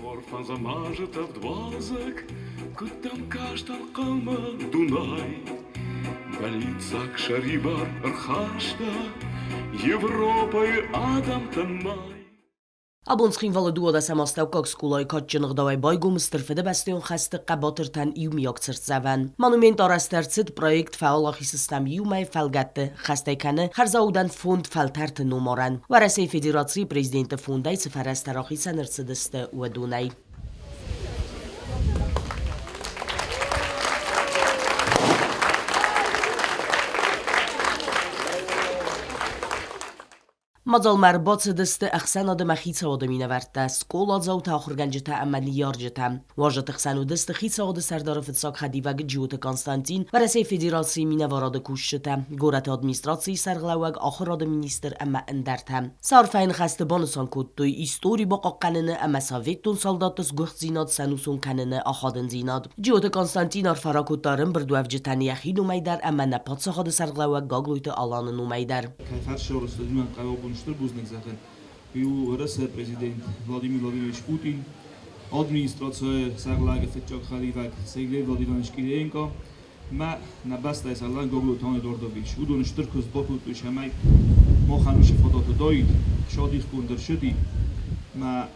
Orfan zamarzyta w dwozek, kutam kasztan kalma Dunaj. Галицак шарибар архашта, Европа и Адам Танмай. Abonským vale duoda sa mastavkak skulaj katjanog davai baygum stırfede bastion xasti qabatırtan iumiyak cırtzavan. Monument arastertsid projekt faalaxi sistem iumay falgatte xastajkane xarzaudan fond faltart numaran. Varasey Federatsiya prezidenti fonday sifarastaraxi sanırtsidiste uadunay. مازال مربوط دست اخسان آدم خیت آدم اینورده سکول آدزاو تا آخر گنجته عملی یارجته واجد اخسان دست خیت آد سردار فتساق خدیوگ جیوت کانستانتین و رسی فدراسی مینواراد کوشته گورت ادمیستراسی سرغلوگ آخر آد مینیستر اما اندرته صارفین خست بانسان کد توی ایستوری با قننه اما ساویتون سالداتس گخت زیناد سنوسون کننه آخادن زیناد جیوت کانستانتین ارفرا کد دارم بردو افجتن یخی نومیدر اما نپاد سخاد سرغلوگ گاگلویت آلان نومیدر Buznik Sachen. Russischer Präsident Wladimir Vladimirovich Putin, Administrație Sarlage Fetchak Khalivak, Sergei Vladimirovich Kirienko, ma na basta is Allah Goglu Tony Dordovic. Udon Shturkus Bokut Shamai, Mohanush Fodot Doid, Shadi Kunder Shudi, ma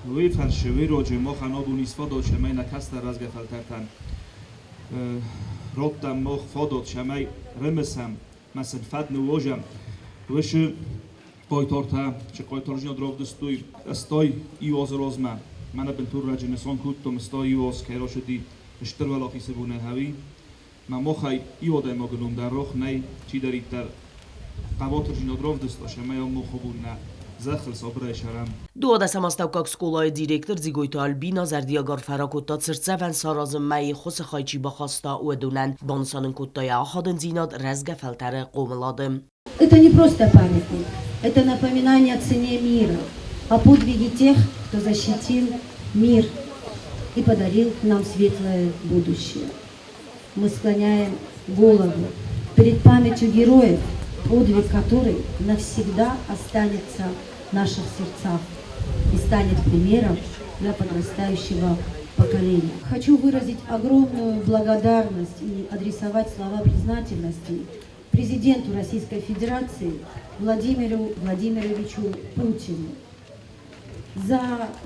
Wefer Shviroje Mohanodunis Fodot Shamai na Kasta Razgafaltartan. Rotam Moh Fodot Shamai Remesam, Masen Fadnu Ojam, Wish قایتارتا چه قایتارجینا درافت استای ایواز رازما من بنتور راجع نسان کودتم استای ایواز که را شدی اشتر ولاقی سبونه هوی من مخای ایواده ما گنوم در رخ نی چی دارید در قایتارجینا درافت استاشه ما هم مخبون نه زخل صبر شرم دو دست ماستوکاک سکولای دیرکتر زیگویتا البینا زردیاگار فراکوتا ترتزفن سارازم می خس خایچی بخواستا و دونن بانسانن کوتای آخادن زیناد رزگ فلتر قوملادم. Это не просто памятник, это напоминание о цене мира, о подвиге тех, кто защитил мир и подарил нам светлое будущее. Мы склоняем голову перед памятью героев, подвиг который навсегда останется в наших сердцах и станет примером для подрастающего поколения. Хочу выразить огромную благодарность и адресовать слова признательности президенту Российской Федерации Владимиру Владимировичу Путину за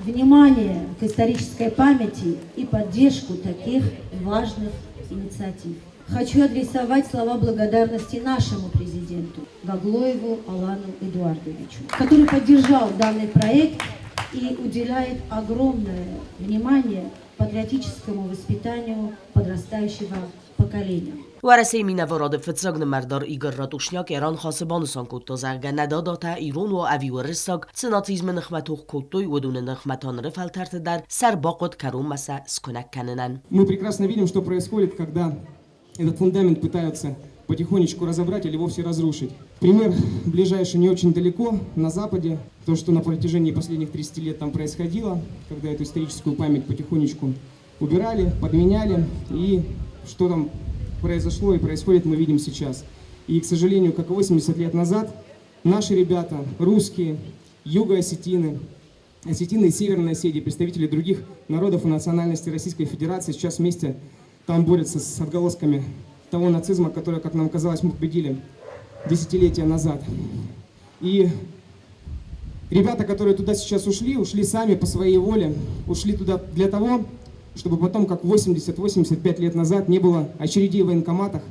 внимание к исторической памяти и поддержку таких важных инициатив. Хочу адресовать слова благодарности нашему президенту Гаглоеву Алану Эдуардовичу, который поддержал данный проект и уделяет огромное внимание патриотическому воспитанию подрастающего поколения. ورسه می نوارد فتزاگن مردار ایگر راتوشنیاک ایران خاص بانسان کتو زرگه نداداتا ایرون و اوی و رساگ سناتیزم نخمتوخ کتوی و دون نخمتان رفلترت در سر باقود کروم مسا سکنک کننن. Мы прекрасно видим, что происходит, когда этот фундамент пытаются потихонечку разобрать или вовсе разрушить. Пример ближайший не очень далеко, на Западе, то, что на протяжении последних 30 лет там происходило, когда эту историческую память потихонечку убирали, подменяли, и что там произошло и происходит, мы видим сейчас. И, к сожалению, как и 80 лет назад, наши ребята, русские, юго-осетины, осетины и северные осетии, представители других народов и национальностей Российской Федерации сейчас вместе там борются с отголосками того нацизма, который, как нам казалось, мы победили десятилетия назад. И ребята, которые туда сейчас ушли сами по своей воле, ушли туда для того, чтобы потом, как 80-85 лет назад, не было очередей в военкоматах,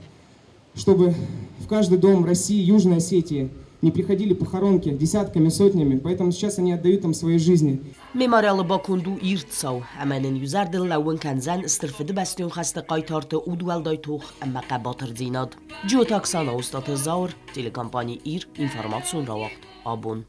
чтобы в каждый дом России, Южной Осетии не приходили похоронки десятками, сотнями, поэтому сейчас они отдают там свои жизни. Memorial Bakundu İrtsav, hemenin yüzerdil lavun kanzen istırfıdı bastion xasta qaytartı udwal daytuğ amma qabatır zinad. Ciot aksana ustatı zaur, telekampani İr, informasyon ravaqt, abun.